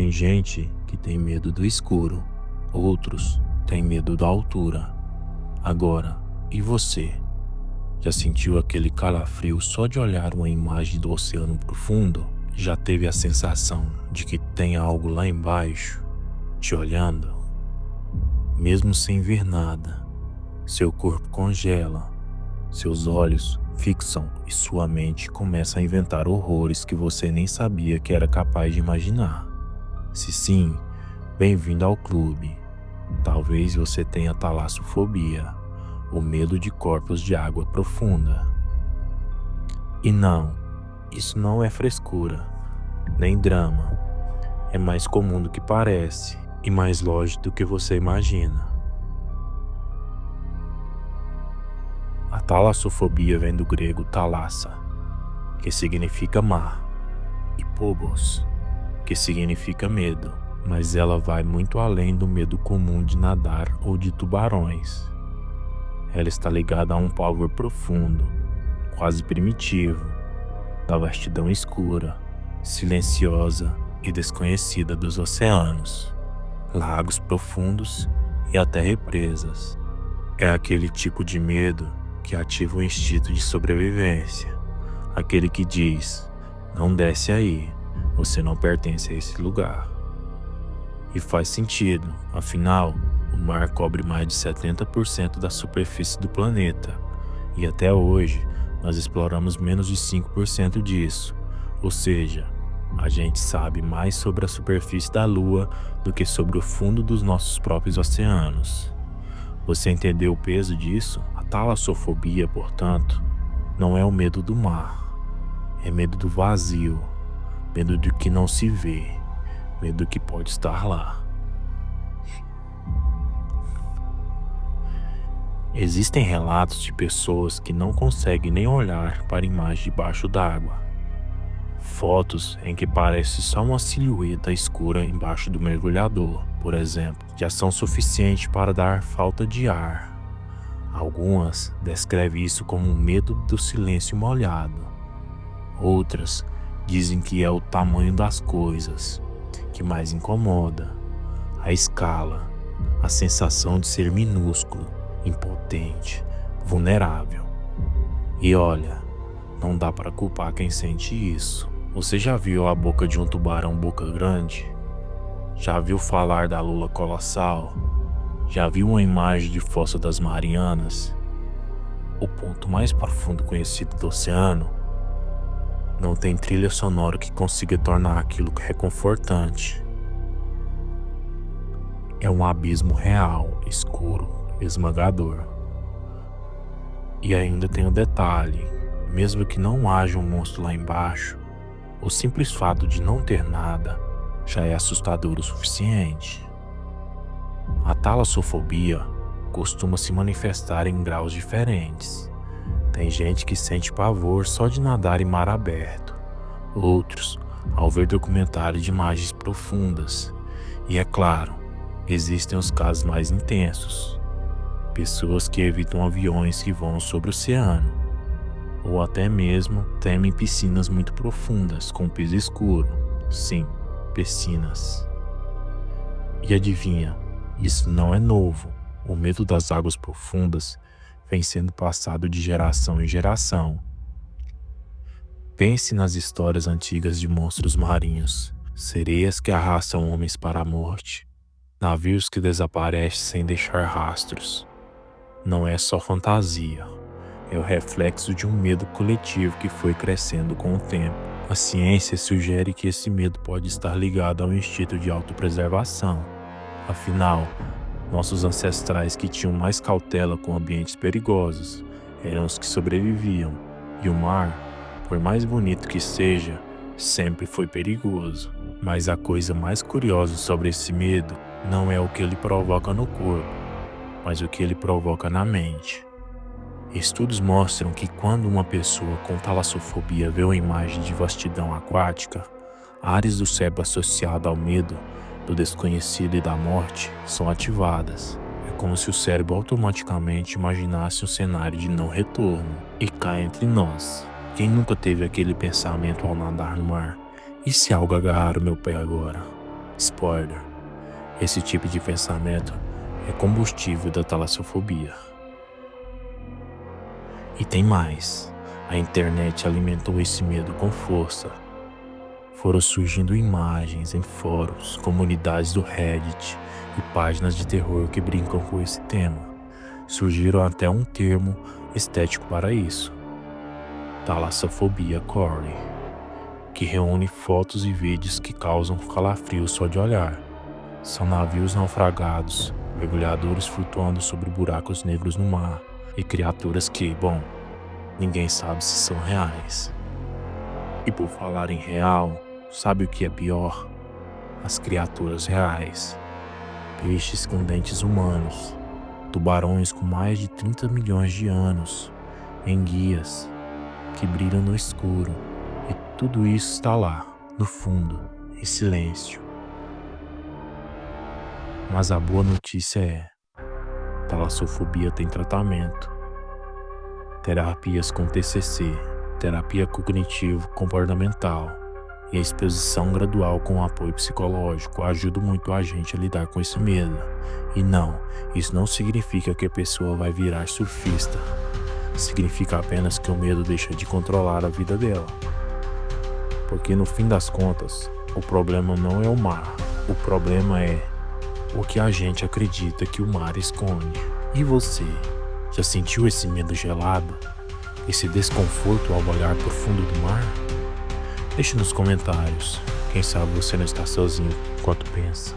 Tem gente que tem medo do escuro, outros têm medo da altura. Agora, e você? Já sentiu aquele calafrio só de olhar uma imagem do oceano profundo? Já teve a sensação de que tem algo lá embaixo, te olhando? Mesmo sem ver nada, seu corpo congela, seus olhos fixam e sua mente começa a inventar horrores que você nem sabia que era capaz de imaginar. Se sim, bem-vindo ao clube. Talvez você tenha talassofobia, o medo de corpos de água profunda. E não, isso não é frescura, nem drama. É mais comum do que parece e mais lógico do que você imagina. A talassofobia vem do grego thalassa, que significa mar, e phobos, que significa medo, mas ela vai muito além do medo comum de nadar ou de tubarões. Ela está ligada a um pavor profundo, quase primitivo, da vastidão escura, silenciosa e desconhecida dos oceanos, lagos profundos e até represas. É aquele tipo de medo que ativa o instinto de sobrevivência, aquele que diz: não desce aí, você não pertence a esse lugar. E faz sentido, afinal, o mar cobre mais de 70% da superfície do planeta, e até hoje nós exploramos menos de 5% disso, ou seja, a gente sabe mais sobre a superfície da Lua do que sobre o fundo dos nossos próprios oceanos. Você entendeu o peso disso? A talassofobia, portanto, não é o medo do mar, é medo do vazio, medo do que não se vê, medo do que pode estar lá. Existem relatos de pessoas que não conseguem nem olhar para a imagem debaixo d'água. Fotos em que parece só uma silhueta escura embaixo do mergulhador, por exemplo, já são suficientes para dar falta de ar. Algumas descrevem isso como um medo do silêncio molhado. Outras dizem que é o tamanho das coisas que mais incomoda, a escala, a sensação de ser minúsculo, impotente, vulnerável. E olha, não dá para culpar quem sente isso. Você já viu a boca de um tubarão boca grande? Já viu falar da lula colossal? Já viu uma imagem de Fossa das Marianas? O ponto mais profundo conhecido do oceano? Não tem trilha sonora que consiga tornar aquilo reconfortante. É um abismo real, escuro, esmagador. E ainda tem um detalhe: mesmo que não haja um monstro lá embaixo, o simples fato de não ter nada já é assustador o suficiente. A talassofobia costuma se manifestar em graus diferentes. Tem gente que sente pavor só de nadar em mar aberto, outros ao ver documentários de imagens profundas. E é claro, existem os casos mais intensos. Pessoas que evitam aviões que voam sobre o oceano, ou até mesmo temem piscinas muito profundas com piso escuro. Sim, piscinas. E adivinha, isso não é novo. O medo das águas profundas vem sendo passado de geração em geração. Pense nas histórias antigas de monstros marinhos, sereias que arrastam homens para a morte, navios que desaparecem sem deixar rastros. Não é só fantasia. É o reflexo de um medo coletivo que foi crescendo com o tempo. A ciência sugere que esse medo pode estar ligado ao instinto de autopreservação. Afinal, nossos ancestrais que tinham mais cautela com ambientes perigosos eram os que sobreviviam. E o mar, por mais bonito que seja, sempre foi perigoso. Mas a coisa mais curiosa sobre esse medo não é o que ele provoca no corpo, mas o que ele provoca na mente. Estudos mostram que quando uma pessoa com talassofobia vê uma imagem de vastidão aquática, áreas do cérebro associadas ao medo do desconhecido e da morte são ativadas. É como se o cérebro automaticamente imaginasse um cenário de não retorno. E cá entre nós, quem nunca teve aquele pensamento ao nadar no mar? E se algo agarrar o meu pé agora? Spoiler: esse tipo de pensamento é combustível da talassofobia. E tem mais: a internet alimentou esse medo com força. Foram surgindo imagens em fóruns, comunidades do Reddit e páginas de terror que brincam com esse tema. Surgiram até um termo estético para isso: talassofobia core, que reúne fotos e vídeos que causam calafrio só de olhar. São navios naufragados, mergulhadores flutuando sobre buracos negros no mar e criaturas que, bom, ninguém sabe se são reais. E por falar em real, sabe o que é pior? As criaturas reais. Peixes com dentes humanos, tubarões com mais de 30 milhões de anos, enguias que brilham no escuro, e tudo isso está lá, no fundo, em silêncio. Mas a boa notícia é: talassofobia tem tratamento. Terapias com TCC, terapia cognitivo-comportamental e a exposição gradual com apoio psicológico ajudam muito a gente a lidar com esse medo. E não, isso não significa que a pessoa vai virar surfista. Significa apenas que o medo deixa de controlar a vida dela. Porque no fim das contas, o problema não é o mar, o problema é o que a gente acredita que o mar esconde. E você, já sentiu esse medo gelado? Esse desconforto ao olhar pro fundo do mar? Deixe nos comentários. Quem sabe você não está sozinho enquanto pensa.